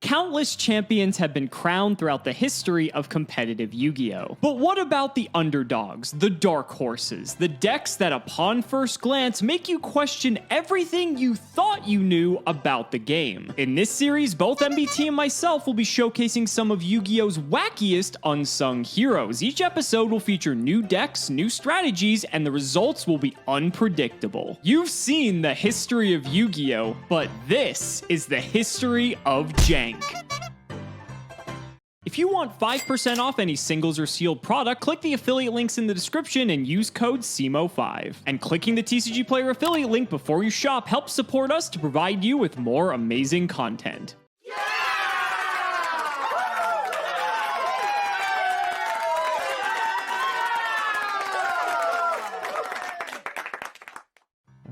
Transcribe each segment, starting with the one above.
Countless champions have been crowned throughout the history of competitive Yu-Gi-Oh! But what about the underdogs, the dark horses, the decks that upon first glance make you question everything you thought you knew about the game? In this series, both MBT and myself will be showcasing some of Yu-Gi-Oh's wackiest unsung heroes. Each episode will feature new decks, new strategies, and the results will be unpredictable. You've seen the history of Yu-Gi-Oh! But this is the history of Jank. If you want 5% off any singles or sealed product, click the affiliate links in the description and use code Cimoooooooo5. And clicking the TCG Player affiliate link before you shop helps support us to provide you with more amazing content.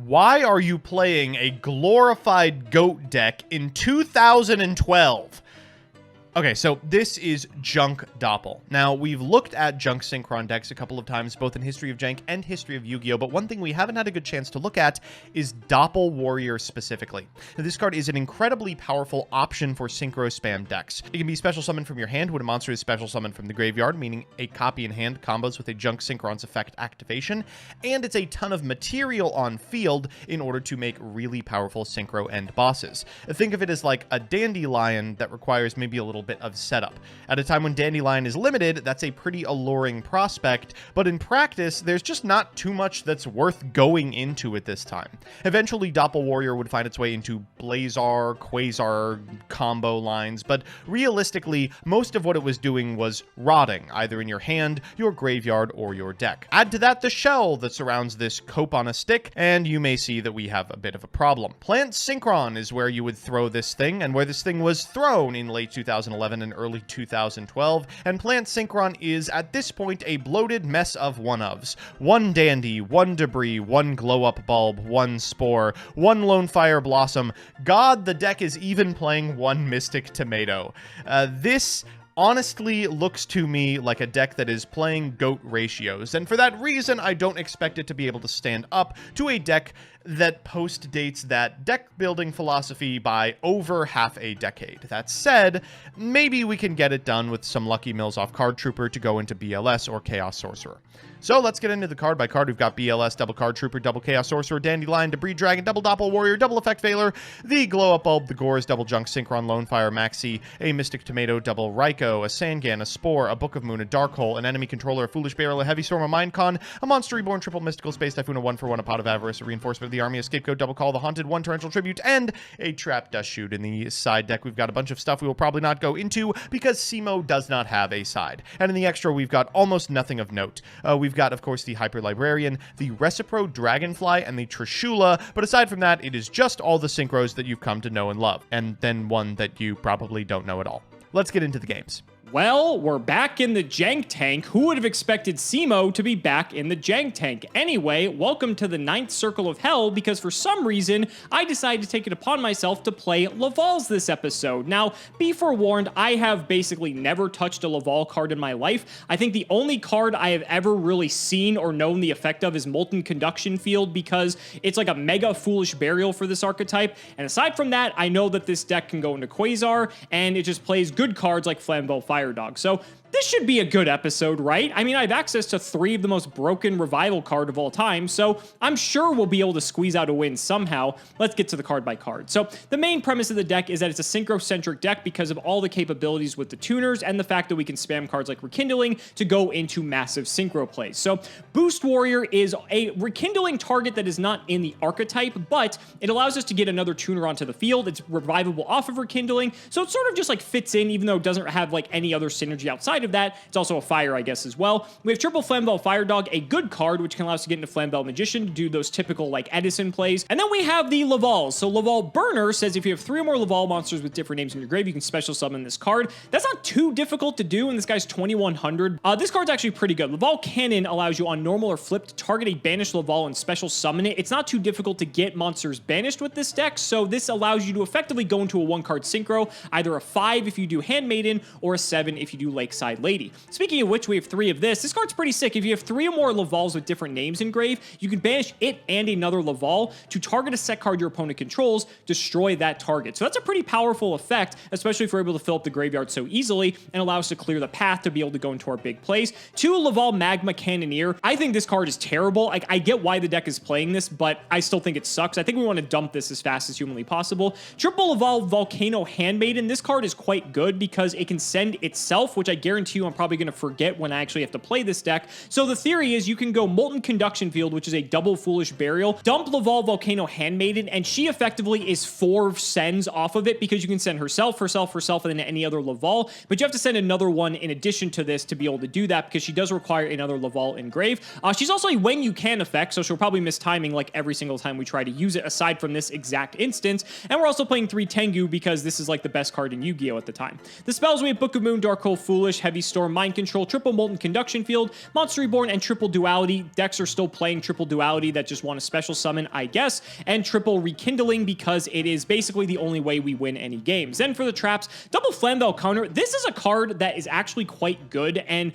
Why are you playing a glorified GOAT deck in 2012? Okay, so this is Jank Doppel. Now, we've looked at Jank Synchron decks a couple of times, both in History of Jank and History of Yu-Gi-Oh!, but one thing we haven't had a good chance to look at is Doppel Warrior specifically. Now, this card is an incredibly powerful option for synchro spam decks. It can be special summoned from your hand when a monster is special summoned from the graveyard, meaning a copy in hand combos with a Jank Synchron's effect activation, and it's a ton of material on field in order to make really powerful synchro end bosses. Think of it as like a dandelion that requires maybe a little bit of setup. At a time when Dandelion is limited, that's a pretty alluring prospect, but in practice, there's just not too much that's worth going into at this time. Eventually, Doppel Warrior would find its way into Blazar, Quasar combo lines, but realistically, most of what it was doing was rotting, either in your hand, your graveyard, or your deck. Add to that the shell that surrounds this cope on a stick, and you may see that we have a bit of a problem. Plant Synchron is where you would throw this thing, and where this thing was thrown in late 2011 and early 2012, and Plant Synchron is, at this point, a bloated mess of one-ofs. One Dandy, one Debris, one Glow-Up Bulb, one Spore, one Lone Fire Blossom. God, the deck is even playing one Mystic Tomato. This honestly looks to me like a deck that is playing GOAT ratios, and for that reason, I don't expect it to be able to stand up to a deck that post-dates that deck-building philosophy by over half a decade. That said, maybe we can get it done with some lucky mills off Card Trooper to go into BLS or Chaos Sorcerer. So let's get into the card by card. We've got BLS, double Card Trooper, double Chaos Sorcerer, Dandelion, Debris Dragon, double Doppel Warrior, double Effect Veiler, the Glow-Up Bulb, the Gores, double Jank Synchron, Lone Fire Maxi, a Mystic Tomato, double Raikou, a Sangan, a Spore, a Book of Moon, a Dark Hole, an enemy controller, a Foolish Barrel, a Heavy Storm, a Minecon, a Monster Reborn, triple Mystical Space Typhoon, a 1-for-1, a Pot of Avarice, a Reinforcement of the Army, a Scapegoat, double Call, the Haunted, one Torrential Tribute, and a Trap Dust Shoot. In the side deck, we've got a bunch of stuff we will probably not go into because Cimo does not have a side. And in the extra, we've got almost nothing of note. We've got, of course, the Hyper Librarian, the Recipro Dragonfly, and the Trishula, but aside from that, it is just all the synchros that you've come to know and love, and then one that you probably don't know at all. Let's get into the games. Well, we're back in the Jank tank. Who would have expected Cimo to be back in the Jank tank? Anyway, welcome to the 9th Circle of Hell, because for some reason, I decided to take it upon myself to play Laval's this episode. Now, be forewarned, I have basically never touched a Laval card in my life. I think the only card I have ever really seen or known the effect of is Molten Conduction Field, because it's like a mega Foolish Burial for this archetype. And aside from that, I know that this deck can go into Quasar, and it just plays good cards like Flambeau Fire Dog. So this should be a good episode, right? I mean, I have access to 3 of the most broken revival card of all time, so I'm sure we'll be able to squeeze out a win somehow. Let's get to the card by card. So the main premise of the deck is that it's a synchro-centric deck because of all the capabilities with the tuners and the fact that we can spam cards like Rekindling to go into massive synchro plays. So Boost Warrior is a Rekindling target that is not in the archetype, but it allows us to get another tuner onto the field. It's revivable off of Rekindling, so it sort of just like fits in, even though it doesn't have like any other synergy outside of that. It's also a fire, I guess, as well. We have triple Flambeau Fire Dog, a good card, which can allow us to get into Flambeau Magician to do those typical, like, Edison plays. And then we have the Laval. So Laval Burner says if you have 3 or more Laval monsters with different names in your grave, you can special summon this card. That's not too difficult to do, and this guy's 2100. This card's actually pretty good. Laval Cannon allows you on normal or flipped to target a banished Laval and special summon it. It's not too difficult to get monsters banished with this deck, so this allows you to effectively go into a 1-card synchro, either a 5 if you do Handmaiden, or a 7 if you do Lakeside Lakeside Lady. Speaking of which, we have 3 of this. This card's pretty sick. If you have 3 or more Lavals with different names engraved, you can banish it and another Laval to target a set card your opponent controls, destroy that target. So that's a pretty powerful effect, especially if we're able to fill up the graveyard so easily and allow us to clear the path to be able to go into our big plays. 2 Laval Magma Cannoneer. I think this card is terrible. Like, I get why the deck is playing this, but I still think it sucks. I think we want to dump this as fast as humanly possible. Triple Laval Volcano Handmaiden. This card is quite good because it can send itself, which I guarantee you I'm probably going to forget when I actually have to play this deck. So the theory is you can go Molten Conduction Field, which is a double Foolish Burial, dump Laval Volcano Handmaiden, and she effectively is 4 sends off of it because you can send herself, and then any other Laval, but you have to send another one in addition to this to be able to do that because she does require another Laval engrave. She's also a when you can effect, so she'll probably miss timing like every single time we try to use it aside from this exact instance. And we're also playing 3 Tengu because this is like the best card in Yu-Gi-Oh! At the time. The spells we have Book of Moon, Dark Hole, Foolish, Heavy Storm, Mind Control, Triple Molten Conduction Field, Monster Reborn, and Triple Duality. Decks are still playing Triple Duality that just want a special summon, I guess, and Triple Rekindling because it is basically the only way we win any games. Then for the traps, Double Flambeau Counter. This is a card that is actually quite good, and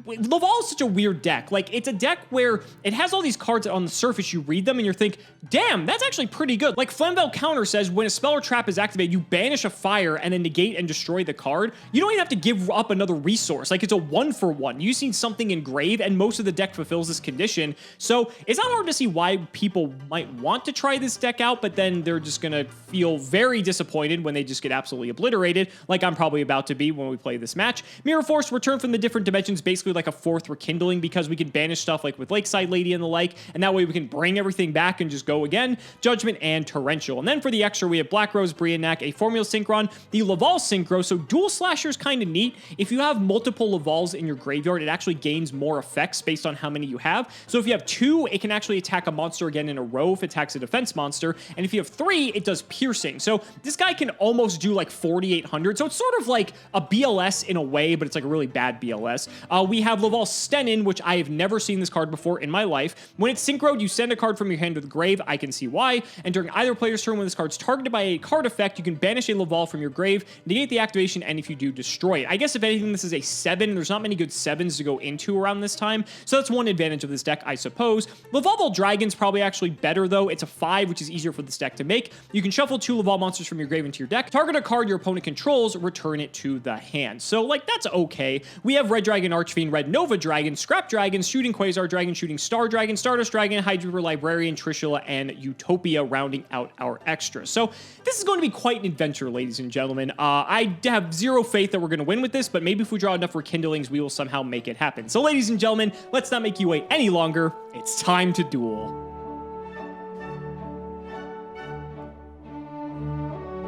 Laval is such a weird deck. Like, it's a deck where it has all these cards that on the surface you read them and you think, damn, that's actually pretty good. Like, Flambeau Counter says when a spell or trap is activated, you banish a fire and then negate and destroy the card. You don't even have to give up another resource. Like, it's a 1-for-1. You see something engrave, and most of the deck fulfills this condition. So it's not hard to see why people might want to try this deck out, but then they're just gonna feel very disappointed when they just get absolutely obliterated, like I'm probably about to be when we play this match. Mirror Force, return from the different dimensions, basically like a 4th Rekindling because we can banish stuff like with Lakeside Lady and the like, and that way we can bring everything back and just go again. Judgment and Torrential. And then for the extra, we have Black Rose, Briannac, a Formula Synchron, the Laval Synchro. So Dual Slasher is kind of neat. If you have multiple Lavals in your graveyard, it actually gains more effects based on how many you have. So if you have 2, it can actually attack a monster again in a row if it attacks a defense monster. And if you have 3, it does piercing. So this guy can almost do like 4,800. So it's sort of like a BLS in a way, but it's like a really bad BLS. We have Laval Stenin, which I have never seen this card before in my life. When it's synchroed, you send a card from your hand to the grave. I can see why. And during either player's turn, when this card's targeted by a card effect, you can banish a Laval from your grave, negate the activation, and if you do, destroy it. I guess if anything, this is a 7. There's not many good 7s to go into around this time. So that's one advantage of this deck, I suppose. Laval Dragon's probably actually better, though. It's a 5, which is easier for this deck to make. You can shuffle 2 Laval monsters from your grave into your deck, target a card your opponent controls, return it to the hand. So, like, that's okay. We have Red Dragon, Archfiend, Red Nova Dragon, Scrap Dragon, Shooting Quasar Dragon, Shooting Star Dragon, Stardust Dragon, Hydra Librarian, Trishula, and Utopia rounding out our extras. So this is going to be quite an adventure, ladies and gentlemen. I have zero faith that we're going to win with this, but maybe if we draw enough Rekindlings, we will somehow make it happen. So, ladies and gentlemen, let's not make you wait any longer. It's time to duel.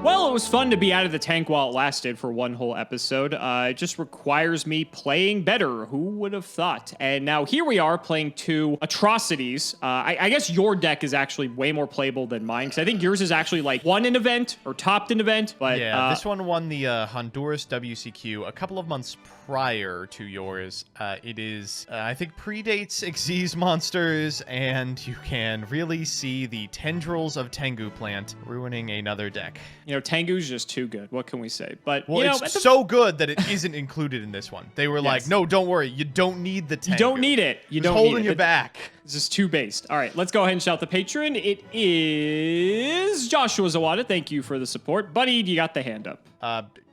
Well, it was fun to be out of the tank while it lasted for one whole episode. It just requires me playing better. Who would have thought? And now here we are playing 2 atrocities. I guess your deck is actually way more playable than mine, because I think yours is actually like won an event or topped an event. But yeah, this one won the Honduras WCQ a couple of months prior to yours. It is, I think, predates Xyz monsters, and you can really see the tendrils of Tengu plant ruining another deck. You know, Tengu's just too good. What can we say? But, well, you know, it's so good that it isn't included in this one. They were like, no, don't worry. You don't need the Tengu. You don't need it. You don't holding need it. you back. This is too based. All right, let's go ahead and shout the patron. It is Joshua Zawada. Thank you for the support. Buddy, you got the hand up.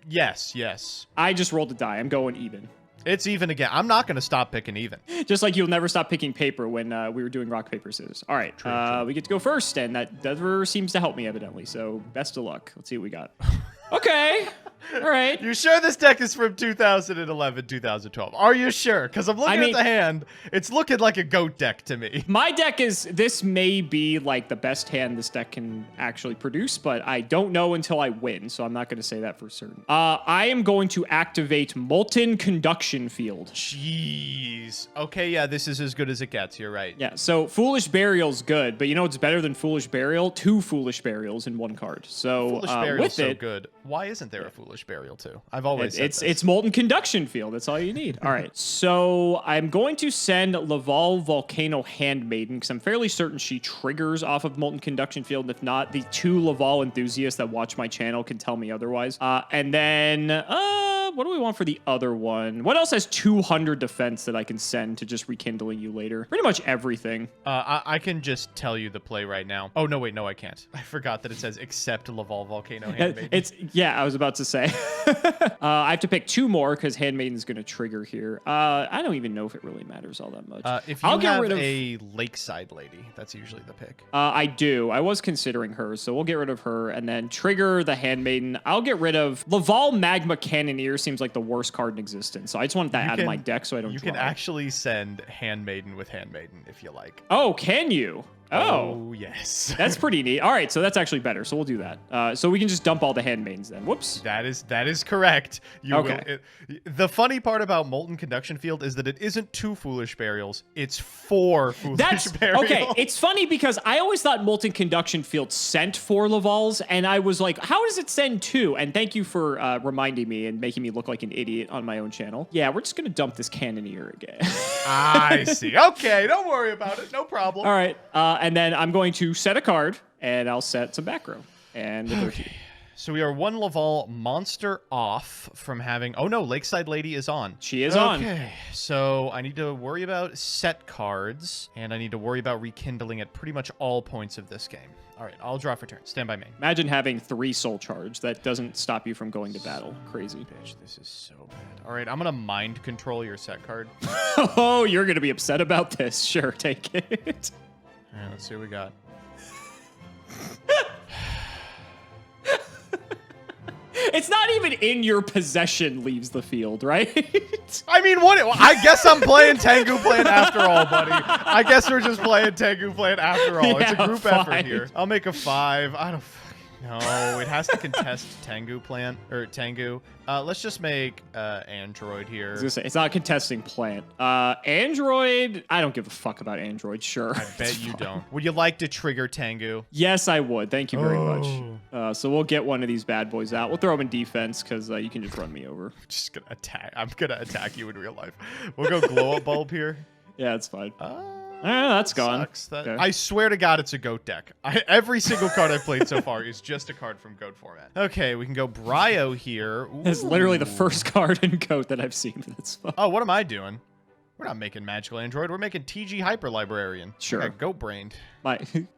Yes. I just rolled a die. I'm going even. It's even again. I'm not going to stop picking even. Just like you'll never stop picking paper when we were doing rock, paper, scissors. All right, true. We get to go first, and that never seems to help me, evidently. So best of luck. Let's see what we got. Okay. All right. You sure this deck is from 2011, 2012? Are you sure? Because I'm looking at the hand. It's looking like a goat deck to me. My deck is, this may be like the best hand this deck can actually produce, but I don't know until I win, so I'm not going to say that for certain. I am going to activate Molten Conduction Field. Jeez. Okay, yeah, this is as good as it gets. You're right. Yeah, so Foolish Burial's good, but you know what's better than Foolish Burial? 2 Foolish Burials in 1 card. So Foolish Burial's with so it, good. Why isn't there a Foolish Burial too? I've always said it's Molten Conduction Field. That's all you need. All right, so I'm going to send Laval Volcano Handmaiden because I'm fairly certain she triggers off of Molten Conduction Field. If not, the 2 Laval enthusiasts that watch my channel can tell me otherwise. And then What do we want for the other one? What else has 200 defense that I can send to just rekindling you later? Pretty much everything. I can just tell you the play right now. Oh, no, wait, no, I can't. I forgot that it says except Laval Volcano Handmaiden. Yeah, I was about to say. I have to pick 2 more because Handmaiden's going to trigger here. I don't even know if it really matters all that much. If you have a Lakeside Lady, that's usually the pick. I do. I was considering her, so we'll get rid of her and then trigger the Handmaiden. I'll get rid of Laval Magma Cannoneer. Seems like the worst card in existence, so I just want that out of my deck so I don't. You can actually send Handmaiden with Handmaiden if you like. Oh, can you? Oh, yes. That's pretty neat. All right, so that's actually better. So we'll do that. So we can just dump all the Handmaidens then. Whoops. That is correct. The funny part about Molten Conduction Field is that it isn't 2 Foolish Burials. It's 4 Foolish Burials. Okay, it's funny because I always thought Molten Conduction Field sent 4 Lavals, and I was like, how does it send 2? And thank you for reminding me and making me look like an idiot on my own channel. Yeah, we're just going to dump this Cannoneer again. I see. Okay, don't worry about it. No problem. All right. And then I'm going to set a card, and I'll set some back row. And the 13. So we are 1 Laval monster off from having... Oh, no, Lakeside Lady is on. She is on. Okay, so I need to worry about set cards, and I need to worry about rekindling at pretty much all points of this game. All right, I'll draw for turn. Stand by main. Imagine having 3 soul charge. That doesn't stop you from going to battle. Crazy. Bitch, this is so bad. All right, I'm going to mind control your set card. Oh, you're going to be upset about this. Sure, take it. All right, let's see what we got. It's not even in your possession leaves the field, right? I mean, what? I guess I'm playing Tengu Plan after all, buddy. I guess we're just playing Tengu Plan after all. It's a group effort here. I'll make a 5. I don't... No, it has to contest Tengu Plant, or Tengu. Let's just make Android here. I was gonna say, it's not a contesting plant. Android, I don't give a fuck about Android, sure. I bet you don't. Would you like to trigger Tengu? Yes, I would. Thank you very much. So we'll get one of these bad boys out. We'll throw them in defense because you can just run me over. Just gonna attack. I'm gonna attack you in real life. We'll go glow up bulb here. Yeah, it's fine. That's gone. Okay. I swear to God, it's a GOAT deck. Every single card I've played so far is just a card from GOAT format. Okay, we can go Bryo here. It's literally the first card in GOAT that I've seen that's fun. Oh, what am I doing? We're not making Magical Android. We're making TG Hyper Librarian. Sure. GOAT brained.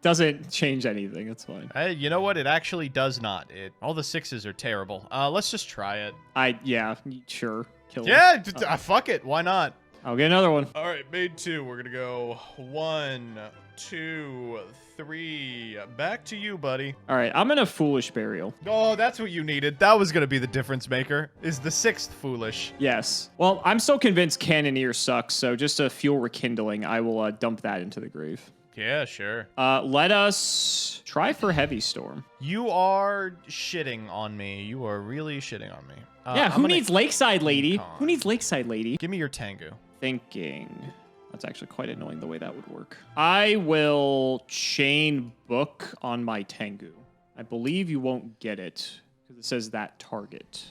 Doesn't change anything. It's fine. You know what? It actually does not. All the 6s are terrible. Let's just try it. Yeah, sure. Kill him. Fuck it. Why not? I'll get another one. All right, made 2. We're going to go 1, 2, 3. Back to you, buddy. All right, I'm in a Foolish Burial. Oh, that's what you needed. That was going to be the difference maker, is the 6th Foolish. Yes. Well, I'm still convinced Cannoneer sucks, so just to fuel rekindling, I will dump that into the grave. Yeah, sure. Let us try for Heavy Storm. You are shitting on me. You are really shitting on me. Yeah, who needs Lakeside Lady? Who needs Lakeside Lady? Give me your Tengu. Thinking. That's actually quite annoying the way that would work. I will chain book on my Tengu. I believe you won't get it because it says that target.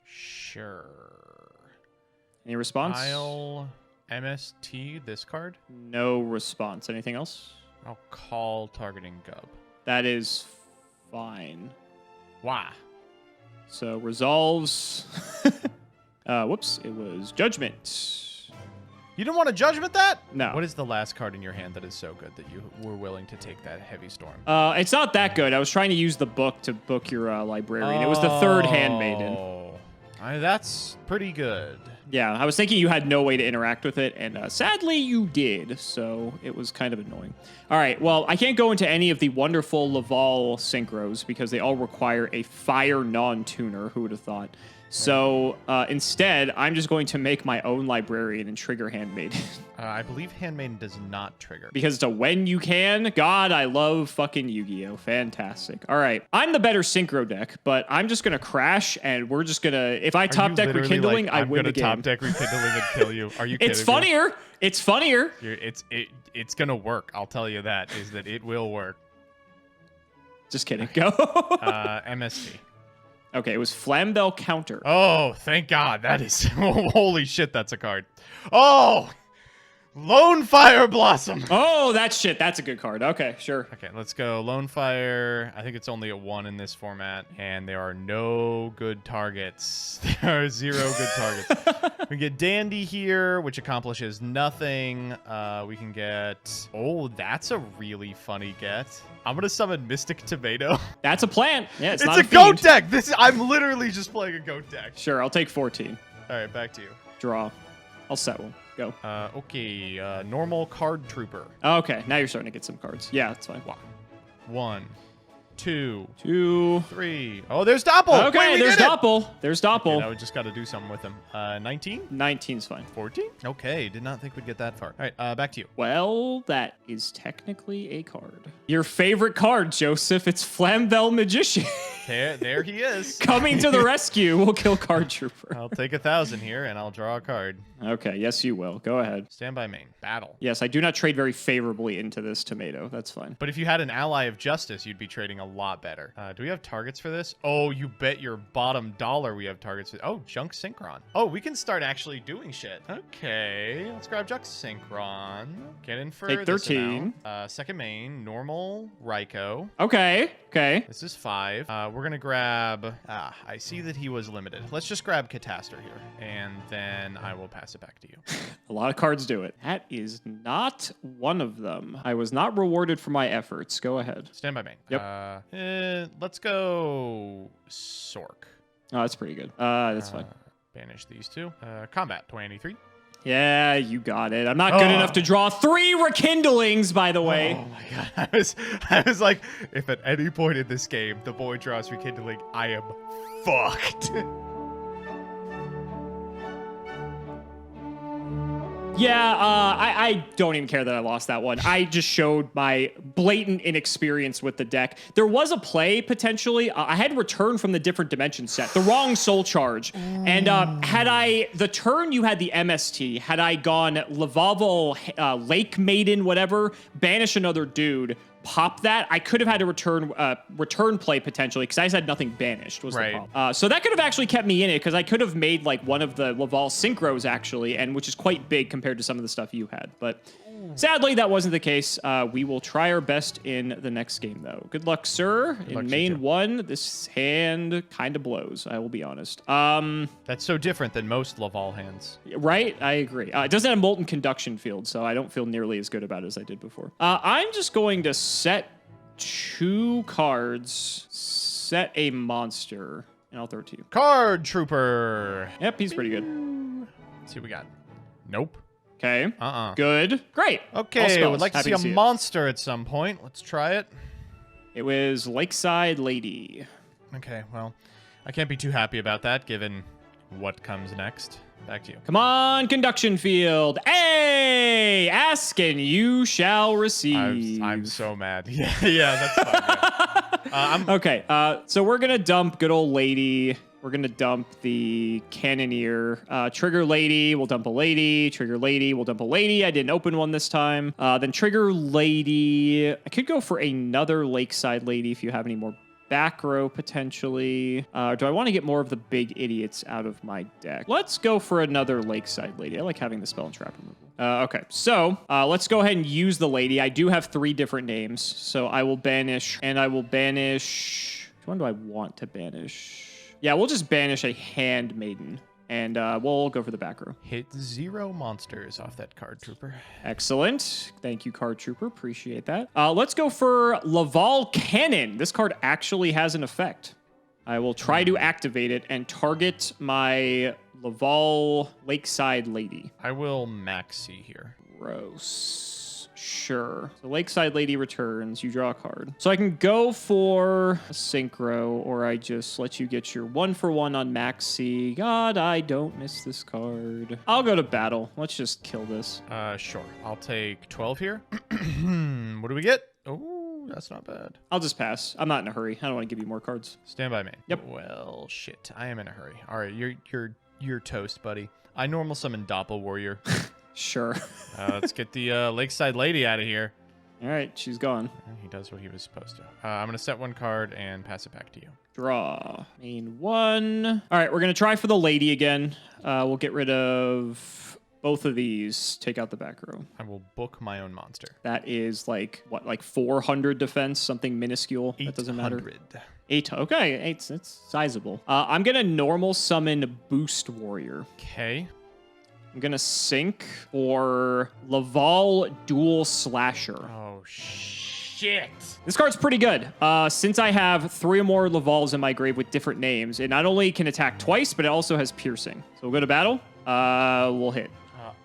Sure. Any response? I'll MST this card. No response. Anything else? I'll call targeting Gub. That is fine. Why? So resolves. Whoops. It was Judgment. You didn't want to Judgment that? No. What is the last card in your hand that is so good that you were willing to take that Heavy Storm? It's not that good. I was trying to use the book to book your librarian. It was the 3rd Handmaiden. That's pretty good. Yeah, I was thinking you had no way to interact with it, and sadly you did, so it was kind of annoying. All right, well, I can't go into any of the wonderful Laval synchros because they all require a fire non-tuner. Who would have thought? So instead, I'm just going to make my own librarian and trigger Handmaiden. I believe Handmaiden does not trigger. Because it's a when you can. God, I love fucking Yu-Gi-Oh! Fantastic. All right. I'm the better synchro deck, but I'm just going to crash, and we're just going to... If I top deck Rekindling, like, I win the game. I'm going to top deck Rekindling and kill you. Are you kidding It's funnier. Me? It's funnier. It's going to work. I'll tell you that, is that it will work. Just kidding. Go. MST. Okay, it was Flambell Counter. Oh, thank God. That is... Holy shit, that's a card. Oh! Lone Fire Blossom. Oh, that shit. That's a good card. Okay, sure. Okay, let's go. Lone Fire. I think it's only a 1 in this format, and there are no good targets. There are 0 good targets. We get Dandy here, which accomplishes nothing. We can get... Oh, that's a really funny get. I'm going to summon Mystic Tomato. That's a plant. Yeah, it's not a a goat fiend. deck. I'm literally just playing a goat deck. Sure, I'll take 14. All right, back to you. Draw. I'll set one. Go. Okay, normal card trooper. Okay, now you're starting to get some cards. Yeah, that's fine. 1, 2, 2, 3. Oh, there's Doppel. Okay, Wait, there's Doppel. There's Doppel. Okay, now we just got to do something with him. 19? 19's fine. 14? Okay, did not think we'd get that far. All right, back to you. Well, that is technically a card. Your favorite card, Joseph. It's Flamvel Magician. There he is. Coming to the rescue. We'll kill Card Trooper. I'll take 1,000 here, and I'll draw a card. Okay, yes, you will. Go ahead. Stand by main. Battle. Yes, I do not trade very favorably into this tomato. That's fine. But if you had an ally of justice, you'd be trading a lot better. Do we have targets for this? Oh, you bet your bottom dollar we have targets for. Oh, Junk Synchron. Oh, we can start actually doing shit. Okay, let's grab Junk Synchron. Get in for Take 13. Second main, normal Raikou. Okay, okay. This is 5. We're gonna grab. I see that he was limited. Let's just grab Cataster here, and then I will pass it back to you. A lot of cards do it. That is not one of them. I was not rewarded for my efforts. Go ahead. Stand by main. Yep. Let's go Sork. Oh, that's pretty good. That's fine. Banish these two. Combat 23. Yeah, you got it. I'm not good enough to draw 3 rekindlings, by the way. Oh my god. I was like, if at any point in this game the boy draws rekindling, I am fucked. Yeah, I don't even care that I lost that one. I just showed my blatant inexperience with the deck. There was a play, potentially. I had returned from the different dimension set, the wrong soul charge. And had I, the turn you had the MST, had I gone Laval, Lake Maiden, whatever, banish another dude, pop that, I could have had a return play potentially because I just had nothing banished was the problem. So that could have actually kept me in it because I could have made like one of the Laval synchros actually, and which is quite big compared to some of the stuff you had. But sadly, that wasn't the case. We will try our best in the next game though. Good luck, sir. In main 1, this hand kind of blows, I will be honest. That's so different than most Laval hands. Right? I agree. It doesn't have Molten Conduction Field, so I don't feel nearly as good about it as I did before. I'm just going to set 2 cards, set a monster, and I'll throw it to you. Card Trooper. Yep, he's pretty good. Let's see what we got. Nope. Okay. Good. Great. Okay, I would like to see a monster at some point. Let's try it. It was Lakeside Lady. Okay, well, I can't be too happy about that given what comes next. Back to you. Come on, Conduction Field. Hey, ask and you shall receive. I'm so mad. Yeah, that's fine. Yeah. Okay, so we're going to dump good old Lady. We're going to dump the Cannoneer. Trigger Lady, we'll dump a Lady. Trigger Lady, we'll dump a Lady. I didn't open one this time. Then Trigger Lady. I could go for another Lakeside Lady if you have any more back row, potentially. Do I want to get more of the big idiots out of my deck? Let's go for another Lakeside Lady. I like having the spell and trap removal. Okay, so let's go ahead and use the Lady. I do have 3 different names, so I will banish, and I will banish... Which one do I want to banish? Yeah, we'll just banish a Handmaiden, and we'll go for the back row. Hit 0 monsters off that Card Trooper. Excellent. Thank you, Card Trooper. Appreciate that. Let's go for Laval Cannon. This card actually has an effect. I will try to activate it and target my Laval Lakeside Lady. I will maxi here. Gross. Sure. So Lakeside Lady returns. You draw a card. So I can go for a synchro, or I just let you get your 1-for-1 on Maxi. God, I don't miss this card. I'll go to battle. Let's just kill this. Sure. I'll take 12 here. What do we get? Oh, that's not bad. I'll just pass. I'm not in a hurry. I don't want to give you more cards. Stand by main. Yep. Well, shit. I am in a hurry. All right, you're toast, buddy. I normal summon Doppel Warrior. Sure. Let's get the Lakeside Lady out of here. All right, she's gone. He does what he was supposed to. I'm going to set 1 card and pass it back to you. Draw. Main 1. All right, we're going to try for the Lady again. We'll get rid of both of these. Take out the back row. I will book my own monster. That is like, what, like 400 defense? Something minuscule? That doesn't matter. 800. 8. Okay, it's sizable. I'm going to normal summon Boost Warrior. Okay. I'm going to sync for Laval Dual Slasher. Oh, shit. This card's pretty good. Since I have 3 or more Lavals in my grave with different names, it not only can attack twice, but it also has piercing. So we'll go to battle. We'll hit.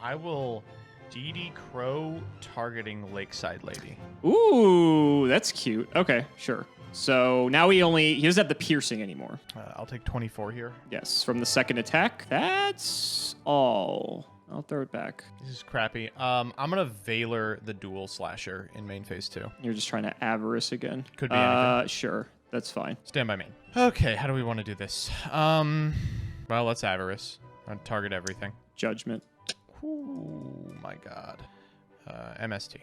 I will DD Crow targeting Lakeside Lady. Ooh, that's cute. Okay, sure. So now he doesn't have the piercing anymore. I'll take 24 here. Yes, from the second attack. That's all. I'll throw it back. This is crappy. I'm gonna Valor the Dual Slasher in main phase 2. You're just trying to Avarice again. Could be anything. Sure. That's fine. Stand by main. Okay, how do we want to do this? Well, let's Avarice. I'll target everything. Judgment. Oh my god. MST.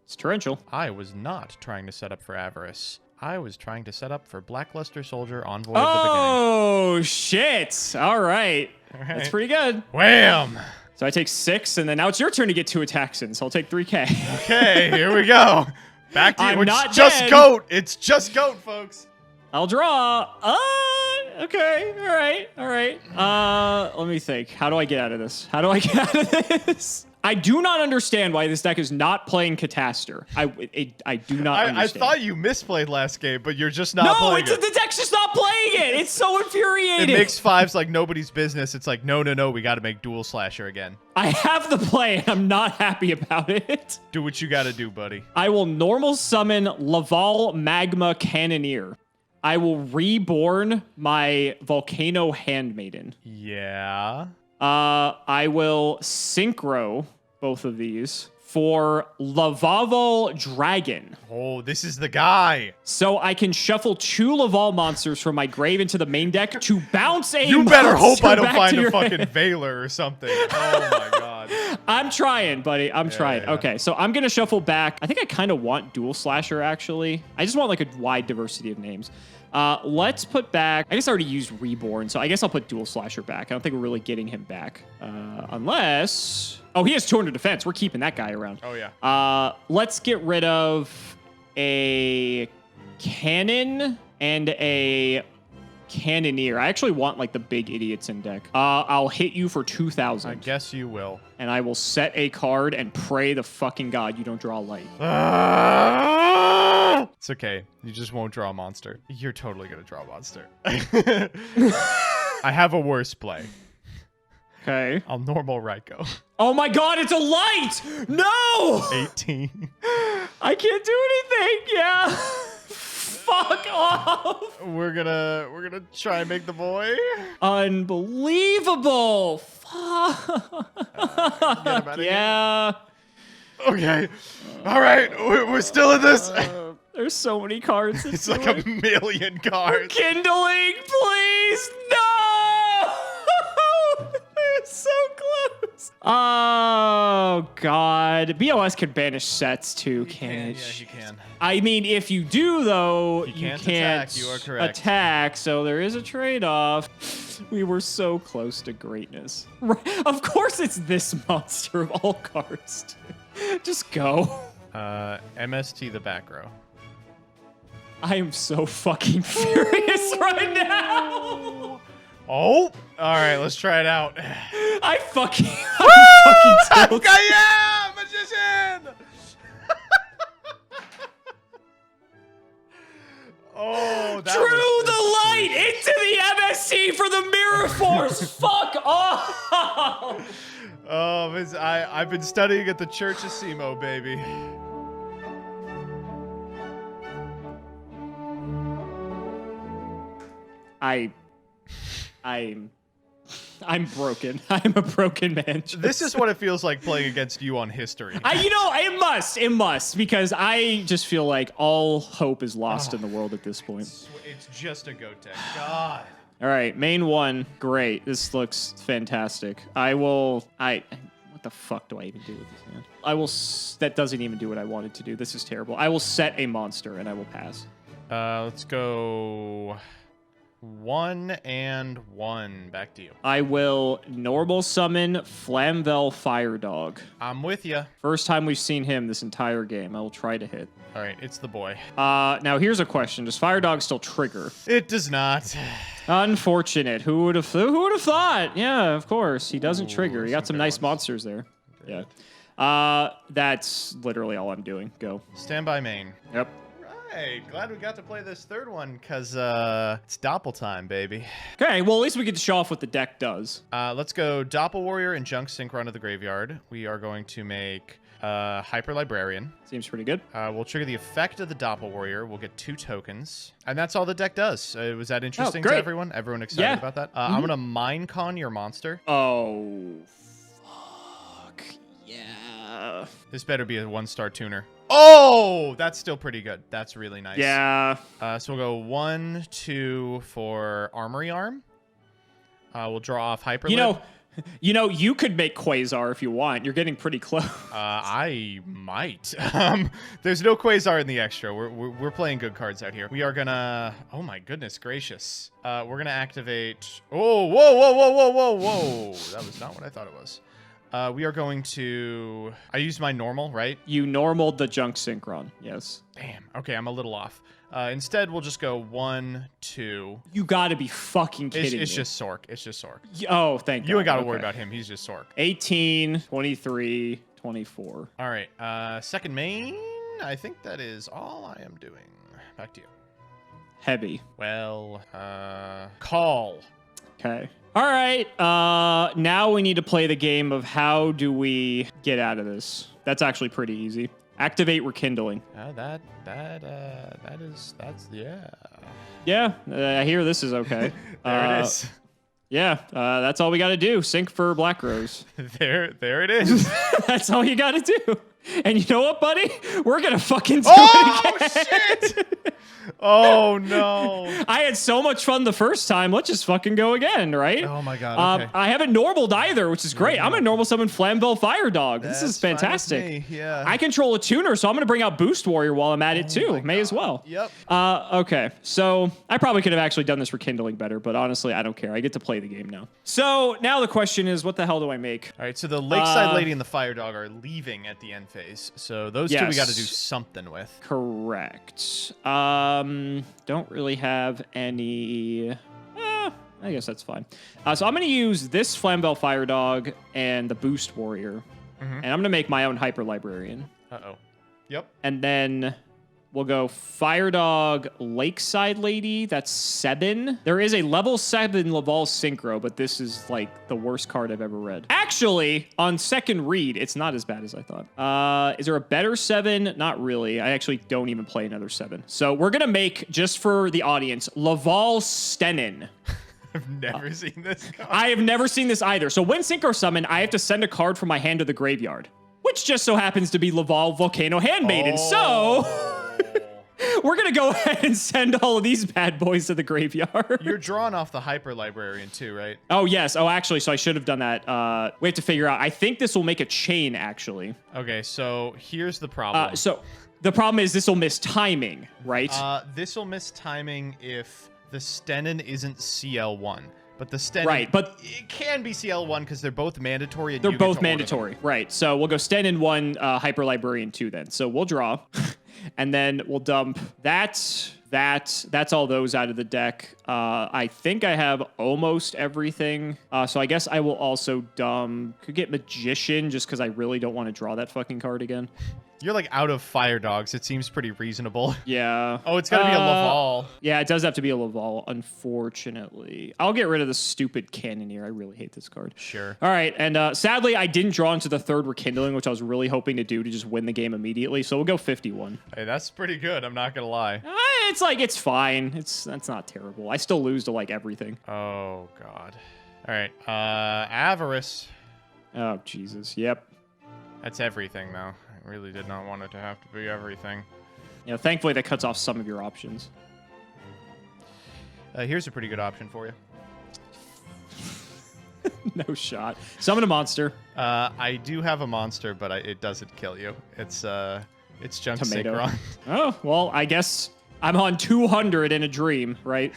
It's torrential. I was not trying to set up for Avarice. I was trying to set up for Blackluster Soldier Envoy of the Beginning. Oh, shit. All right. That's pretty good. Wham! So I take 6, and then now it's your turn to get 2 attacks in, so I'll take 3k. Okay, here we go. Back to I'm you. not It's just dead. GOAT. It's just GOAT, folks. I'll draw. Okay. All right. Let me think. How do I get out of this? I do not understand why this deck is not playing Cataster. I do not understand. I thought you misplayed last game, but you're just not playing it. No, the deck's just not playing it. It's so infuriating. It makes 5s like nobody's business. It's like, no, we got to make Dual Slasher again. I have the play, and I'm not happy about it. Do what you got to do, buddy. I will normal summon Laval Magma Cannoneer. I will reborn my Volcano Handmaiden. Yeah. I will synchro both of these for Lavavo Dragon. Oh, this is the guy. So I can shuffle 2 Laval monsters from my grave into the main deck to bounce a You better hope monster I don't back find to a your fucking hand. Valor or something. Oh my god. I'm trying, buddy. I'm trying. Yeah. Okay, so I'm going to shuffle back. I think I kind of want Dual Slasher, actually. I just want like a wide diversity of names. Let's put back... I guess I already used Reborn, so I guess I'll put Dual Slasher back. I don't think we're really getting him back. Unless... Oh, he has 200 defense. We're keeping that guy around. Oh, yeah. Let's get rid of a cannon and a cannoneer. I actually want like the big idiots in deck. I'll hit you for 2,000. I guess you will. And I will set a card and pray the fucking god you don't draw light. It's okay. You just won't draw a monster. You're totally going to draw a monster. I have a worse play. Okay. I'll normal Raiko. Oh my god, it's a light! No! 18. I can't do anything. Yeah. Fuck off. We're gonna try and make the boy. Unbelievable. Fuck. Get him outta Yeah. here. Okay. All right. We're still in this. There's so many cards. It's like a million cards. Kindling, please. No. They're so close. Oh god. BOS can banish sets too, can't it? Yeah, you can. I mean, if you do, though, you can't can't attack. You are correct. attack, so there is a trade-off. We were so close to greatness. Of course it's this monster of all cards. Just go. MST the back row. I am so fucking furious right now. Oh! Alright, let's try it out. I'm fucking tilted. Yeah! Magician! Oh, that Drew was the light into the MSC for the Mirror Force. Fuck off. Oh, I've been studying at the Church of Cimoooooooo, baby. I'm broken. I'm a broken man. This is what it feels like playing against you on history. It must, because I just feel like all hope is lost in the world at this point. It's just a goat deck. God. All right, main 1, great. This looks fantastic. What the fuck do I even do with this hand? That doesn't even do what I wanted to do. This is terrible. I will set a monster and I will pass. Let's go 1 and 1. Back to you. I will normal summon Flamvel Fire Dog. I'm with you. First time we've seen him this entire game. I will try to hit. All right, it's the boy. Now here's a question. Does Fire Dog still trigger? It does not. Unfortunate. Who would have thought? Yeah, of course. He doesn't trigger. He got some nice monsters there. Yeah. That's literally all I'm doing. Go. Stand by main. Yep. Hey, glad we got to play this third one, because it's Doppel time, baby. Okay, well, at least we get to show off what the deck does. Let's go Doppel Warrior and Junk Synchron to the graveyard. We are going to make Hyper Librarian. Seems pretty good. We'll trigger the effect of the Doppel Warrior. We'll get 2 tokens. And that's all the deck does. Was that interesting to everyone? Everyone excited about that? I'm going to Minecon your monster. Oh, fuck. Yeah. This better be a 1-star tuner. Oh, that's still pretty good. That's really nice. Yeah. So we'll go 1, 2 for Armory Arm. We'll draw off Hyper. You could make Quasar if you want. You're getting pretty close. I might. There's no Quasar in the extra. We're playing good cards out here. We are gonna. Oh my goodness gracious. We're gonna activate. Oh, whoa. That was not what I thought it was. We are going to... I used my normal, right? You normaled the Junk Synchron, yes. Damn. Okay, I'm a little off. Instead, we'll just go 1, 2. You gotta be fucking kidding me. It's just Sork. It's just Sork. Oh, thank God. You ain't got to worry about him. He's just Sork. 18, 23, 24. All right. Second main. I think that is all I am doing. Back to you. Heavy. Well, call. Okay. All right. Now we need to play the game of how do we get out of this. That's actually pretty easy. Activate Rekindling. That's Yeah, I hear this is okay. There it is. Yeah, that's all we got to do. Sync for Black Rose. There it is. That's all you got to do. And you know what, buddy? We're going to fucking do it again. Shit! Oh, no. I had so much fun the first time. Let's just fucking go again, right? Oh, my God. Okay. I haven't normaled either, which is great. I'm going to normal summon Flamvel Fire Dog. This is That's fantastic. fine with me, yeah. I control a tuner, so I'm going to bring out Boost Warrior while I'm at it, too. May as well. Yep. Okay, so I probably could have actually done this Rekindling better, but honestly, I don't care. I get to play the game now. So now the question is, what the hell do I make? All right, so the Lakeside Lady and the Fire Dog are leaving at the end phase. So those two we got to do something with. Correct. Don't really have any... I guess that's fine. So I'm going to use this Flamvel Fire Dog and the Boost Warrior. And I'm going to make my own Hyper Librarian. Uh-oh. Yep. And then we'll go Fire Dog Lakeside Lady. That's 7. There is a level 7 Laval Synchro, but this is like the worst card I've ever read. Actually, on second read, it's not as bad as I thought. Is there a better 7? Not really. I actually don't even play another 7. So we're going to make, just for the audience, Laval Stenin. I've never seen this card. I have never seen this either. So when Synchro Summon, I have to send a card from my hand to the graveyard, which just so happens to be Laval Volcano Handmaiden. So... we're going to go ahead and send all of these bad boys to the graveyard. You're drawing off the Hyper Librarian too, right? Oh, yes. Oh, actually, so I should have done that. We have to figure out. I think this will make a chain, actually. Okay, so here's the problem. So the problem is this will miss timing, right? This will miss timing if the Stenin isn't CL1. But the Stenin, right, but it can be CL1 because they're both mandatory. And they're both mandatory, right? So we'll go Stenin 1, Hyper Librarian 2 then. So we'll draw, and then we'll dump that. That's all those out of the deck. I think I have almost everything. So I guess I will also could get Magician just because I really don't want to draw that fucking card again. You're like out of Fire Dogs. It seems pretty reasonable. Yeah. Oh, it's got to be a Laval. Yeah, it does have to be a Laval, unfortunately. I'll get rid of the stupid Cannoneer. I really hate this card. Sure. All right, and sadly, I didn't draw into the third Rekindling, which I was really hoping to do to just win the game immediately, so we'll go 51. Hey, that's pretty good. I'm not going to lie. It's fine. That's not terrible. I still lose to, like, everything. Oh, God. All right. Avarice. Oh, Jesus. Yep. That's everything, though. I really did not want it to have to be everything. You know, thankfully that cuts off some of your options. Here's a pretty good option for you. No shot. Summon a monster. I do have a monster, but it doesn't kill you. It's Junk Tomato. Synchron. Oh, well, I guess I'm on 200 in a dream, right?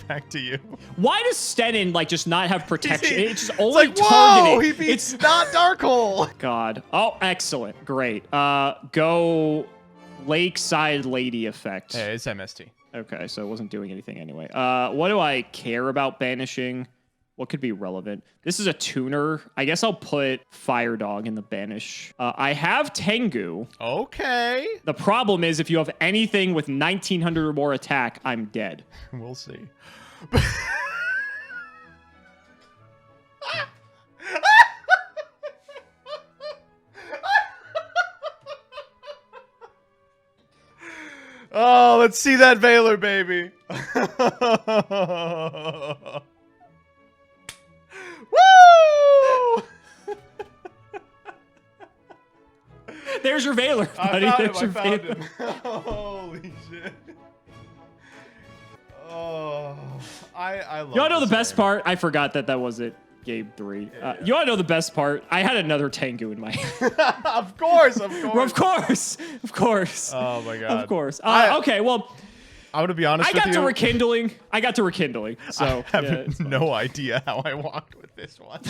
Back to you. Why does Stenin like just not have protection? It's just only like, whoa, targeting. he beats not Dark Hole. God. Oh, excellent. Great. Go Lakeside Lady effect. Hey, it's MST. Okay, so it wasn't doing anything anyway. What do I care about banishing? What could be relevant? This is a tuner. I guess I'll put Fire Dog in the banish. I have Tengu. Okay. The problem is if you have anything with 1900 or more attack, I'm dead. We'll see. Oh, let's see that Valor, baby. Woo! There's your Valor, buddy. I There's your found Valor. him. Holy shit. Oh, I love You wanna know the this best game. part? I forgot that was it. Game 3. You wanna know the best part? I had another Tengu in my hand. Of course, of Well, course. of course. Of course. Oh my god. Of course. I- Okay, well, I'm gonna be honest I with got you. to rekindling. I got to rekindling. So I have yeah, it's fine. no idea how I walked with this one.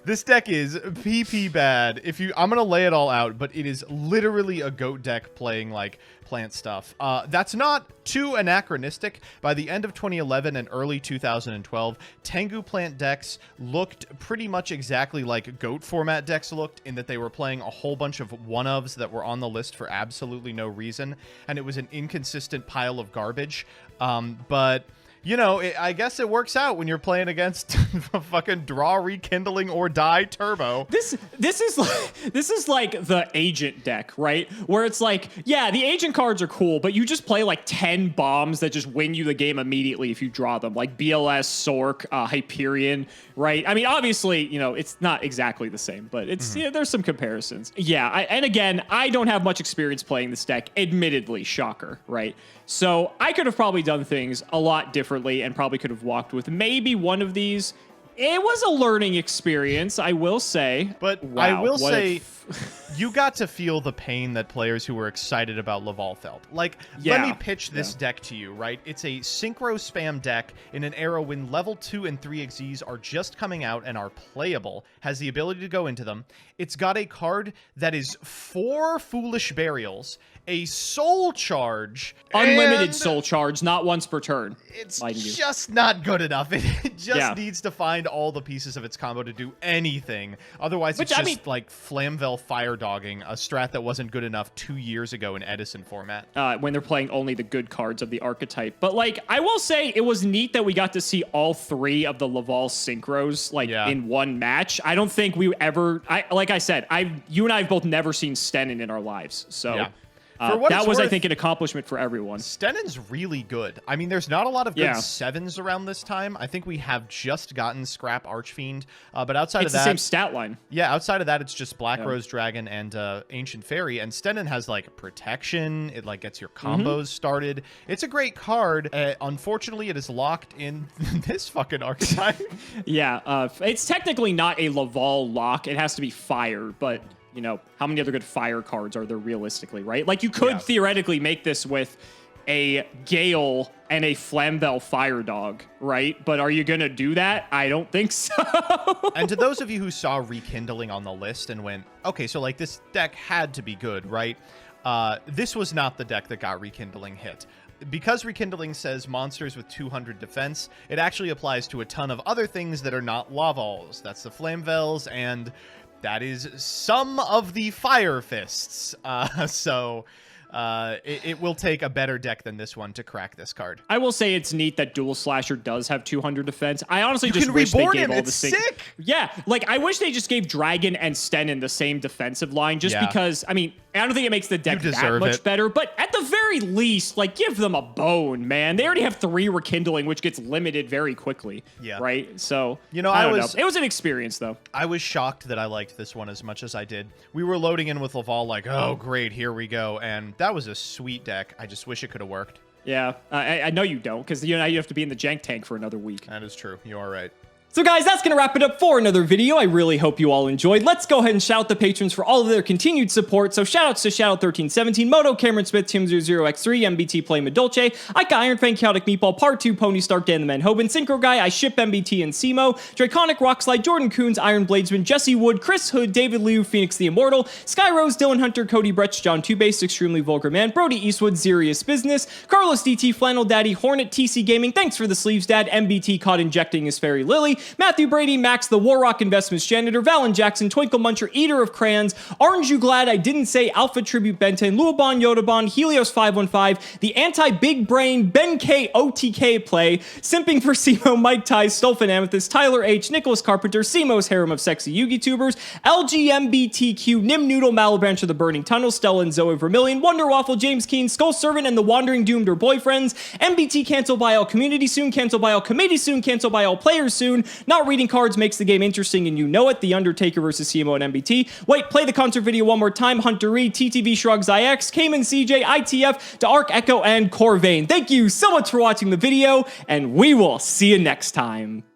This deck is PP bad. I'm gonna lay it all out, but it is literally a goat deck playing like plant stuff. That's not too anachronistic. By the end of 2011 and early 2012, Tengu plant decks looked pretty much exactly like goat format decks looked, in that they were playing a whole bunch of one-ofs that were on the list for absolutely no reason, and it was an inconsistent pile of garbage. But you know, I guess it works out when you're playing against fucking draw, rekindling, or die turbo. This is like the agent deck, right? Where it's like, yeah, the agent cards are cool, but you just play like 10 bombs that just win you the game immediately if you draw them, like BLS, Sork, Hyperion, right? I mean, obviously, you know, it's not exactly the same, but it's yeah, there's some comparisons. Yeah, and again, I don't have much experience playing this deck, admittedly, shocker, right? So I could have probably done things a lot differently and probably could have walked with maybe one of these. It was a learning experience, I will say. But wow, I will what say, you got to feel the pain that players who were excited about Laval felt. Like, let me pitch this deck to you, right? It's a synchro spam deck in an era when level 2 and 3 XZs are just coming out and are playable, has the ability to go into them. It's got a card that is 4 Foolish Burials, a Soul Charge, unlimited and soul charge, not once per turn. it's mind you. just not good enough. It just needs to find all the pieces of its combo to do anything. Otherwise, it's just like Flamvel Fire Dogging, a strat that wasn't good enough 2 years ago in Edison format. When they're playing only the good cards of the archetype. But like, I will say it was neat that we got to see all 3 of the Laval synchros like in one match. I don't think we ever, like I said, you and I have both never seen Stenin in our lives. So that was, I think, an accomplishment for everyone. Stenin's really good. I mean, there's not a lot of good 7s around this time. I think we have just gotten Scrap Archfiend, but outside of that, it's the same stat line. Yeah, outside of that, it's just Black Rose Dragon and Ancient Fairy. And Stenin has like protection. It like gets your combos started. It's a great card. Unfortunately, it is locked in this fucking archetype. It's technically not a Laval lock. It has to be fire, but you know, how many other good fire cards are there realistically, right? Like, you could theoretically make this with a Gale and a Flamvel Fire Dog, right? But are you going to do that? I don't think so. And to those of you who saw Rekindling on the list and went, okay, so like this deck had to be good, right? This was not the deck that got Rekindling hit. Because Rekindling says monsters with 200 defense, it actually applies to a ton of other things that are not Lavals. That's the Flamevels, and that is some of the Fire Fists. It will take a better deck than this one to crack this card. I will say it's neat that Dual Slasher does have 200 defense. I honestly just wish they gave all the same. Sick. Yeah, like I wish they just gave Dragon and Stenin the same defensive line, just because. I mean, I don't think it makes the deck that much better, but at the very least, like, give them a bone, man. They already have 3 Rekindling, which gets limited very quickly. Yeah. Right. So you know, I don't know. It was an experience, though. I was shocked that I liked this one as much as I did. We were loading in with Laval, like, oh great, here we go, and that was a sweet deck. I just wish it could have worked. Yeah, I know you don't, because you know you have to be in the Jank tank for another week. That is true. You are right. So guys, that's going to wrap it up for another video. I really hope you all enjoyed. Let's go ahead and shout out the patrons for all of their continued support. So shoutouts to Shadow1317, Moto, Cameron Smith, Tim00x3, MBT Play Medolce, Ika Iron Fang, Chaotic Meatball, Part 2, Pony Stark, Dan the Man Hoban, Synchro Guy, I Ship MBT and Cimo, Draconic Rockslide, Jordan Coons, Iron Bladesman, Jesse Wood, Chris Hood, David Liu, Phoenix the Immortal, Sky Rose, Dylan Hunter, Cody Bretch, John Two-Base, Extremely Vulgar Man, Brody Eastwood, Serious Business, Carlos DT, Flannel Daddy, Hornet, TC Gaming, Thanks for the Sleeves Dad, MBT Caught Injecting His Fairy Lily, Matthew Brady, Max the Warrock Investments Janitor, Valen Jackson, Twinkle Muncher, Eater of Crayons, Aren't You Glad I Didn't Say Alpha Tribute Benten, Luabon Yodabon, Helios 515, The Anti-Big Brain, Ben K, OTK Play, Simping for Simo, Mike Ty, Stolfin Amethyst, Tyler H, Nicholas Carpenter, Simo's Harem of Sexy Yugi Tubers, LGMBTQ, Nim Noodle, Malabranch of the Burning Tunnel, Stella and Zoe Vermillion, Wonder Waffle, James Keen, Skull Servant, and the Wandering Doomed or Boyfriends, MBT cancel by all community soon, cancel by all committee soon, cancel by all players soon, Not Reading Cards makes the game interesting and you know it, The Undertaker versus CMO and MBT, Wait, play the concert video one more time, Hunter Reed, TTV Shrugs IX, Cayman CJ, ITF, Dark Echo, and Corvain. Thank you so much for watching the video, and we will see you next time.